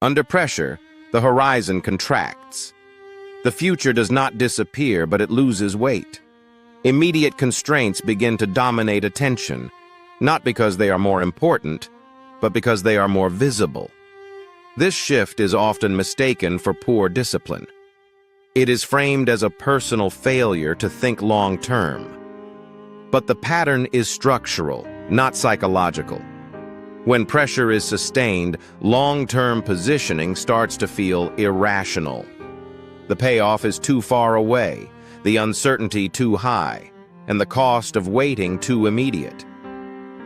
Under pressure, the horizon contracts. The future does not disappear, but it loses weight. Immediate constraints begin to dominate attention, not because they are more important, but because they are more visible. This shift is often mistaken for poor discipline. It is framed as a personal failure to think long-term. But the pattern is structural, not psychological. When pressure is sustained, long-term positioning starts to feel irrational. The payoff is too far away, the uncertainty too high, and the cost of waiting too immediate.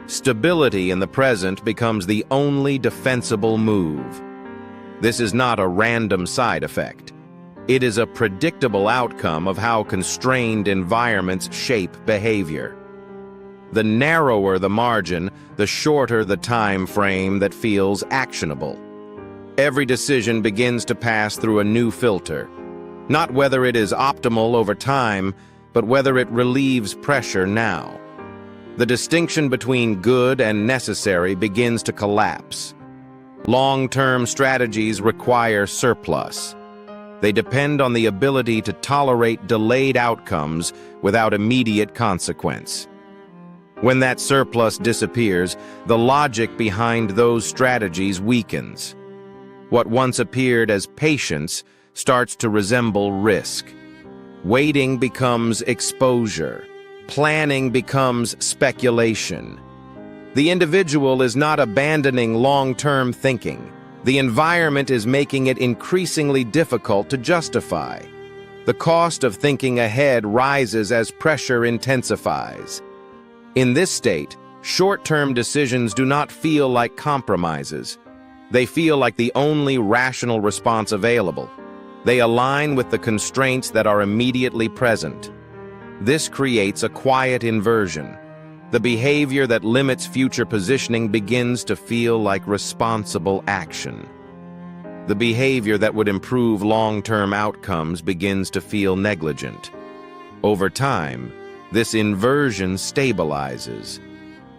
Stability in the present becomes the only defensible move. This is not a random side effect. It is a predictable outcome of how constrained environments shape behavior. The narrower the margin, the shorter the time frame that feels actionable. Every decision begins to pass through a new filter. Not whether it is optimal over time, but whether it relieves pressure now. The distinction between good and necessary begins to collapse. Long-term strategies require surplus. They depend on the ability to tolerate delayed outcomes without immediate consequence. When that surplus disappears, the logic behind those strategies weakens. What once appeared as patience starts to resemble risk. Waiting becomes exposure. Planning becomes speculation. The individual is not abandoning long-term thinking. The environment is making it increasingly difficult to justify. The cost of thinking ahead rises as pressure intensifies. In this state, short-term decisions do not feel like compromises. They feel like the only rational response available. They align with the constraints that are immediately present. This creates a quiet inversion. The behavior that limits future positioning begins to feel like responsible action. The behavior that would improve long-term outcomes begins to feel negligent. Over time, this inversion stabilizes.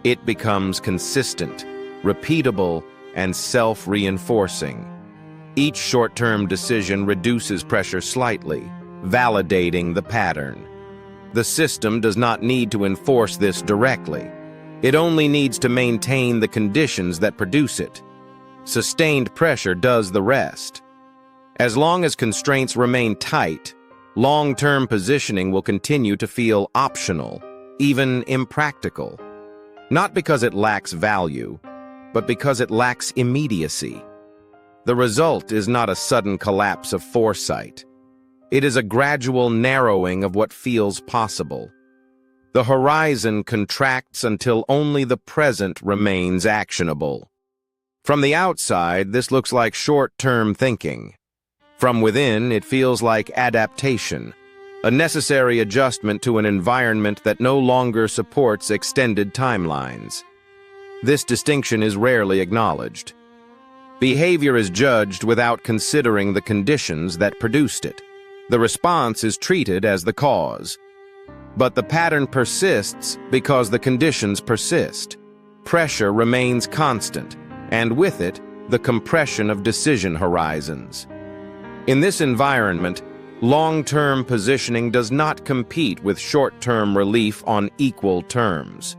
It becomes consistent, repeatable, and self-reinforcing. Each short-term decision reduces pressure slightly, validating the pattern. The system does not need to enforce this directly. It only needs to maintain the conditions that produce it. Sustained pressure does the rest. As long as constraints remain tight, long-term positioning will continue to feel optional, even impractical. Not because it lacks value, but because it lacks immediacy. The result is not a sudden collapse of foresight. It is a gradual narrowing of what feels possible. The horizon contracts until only the present remains actionable. From the outside, this looks like short-term thinking. From within, it feels like adaptation, a necessary adjustment to an environment that no longer supports extended timelines. This distinction is rarely acknowledged. Behavior is judged without considering the conditions that produced it. The response is treated as the cause. But the pattern persists because the conditions persist. Pressure remains constant, and with it, the compression of decision horizons. In this environment, long-term positioning does not compete with short-term relief on equal terms.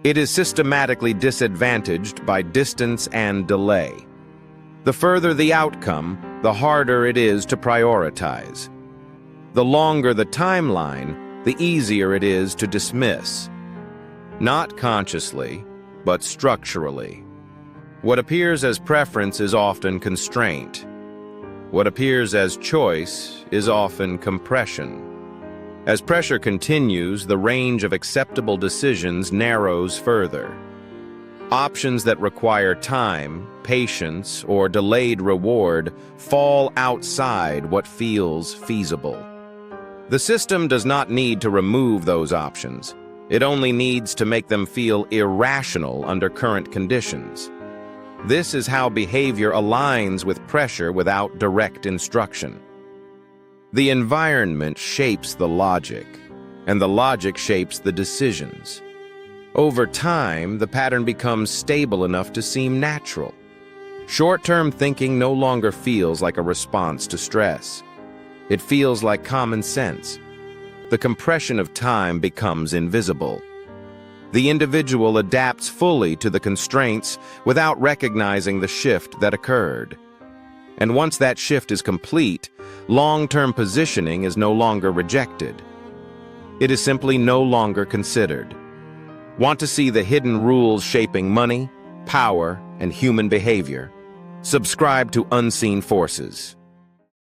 It is systematically disadvantaged by distance and delay. The further the outcome, the harder it is to prioritize. The longer the timeline, the easier it is to dismiss. Not consciously, but structurally. What appears as preference is often constraint. What appears as choice is often compression. As pressure continues, the range of acceptable decisions narrows further. Options that require time, patience, or delayed reward fall outside what feels feasible. The system does not need to remove those options. It only needs to make them feel irrational under current conditions. This is how behavior aligns with pressure without direct instruction. The environment shapes the logic, and the logic shapes the decisions. Over time, the pattern becomes stable enough to seem natural. Short-term thinking no longer feels like a response to stress. It feels like common sense. The compression of time becomes invisible. The individual adapts fully to the constraints without recognizing the shift that occurred. And once that shift is complete, long-term positioning is no longer rejected. It is simply no longer considered. Want to see the hidden rules shaping money, power, and human behavior? Subscribe to Unseen Forces.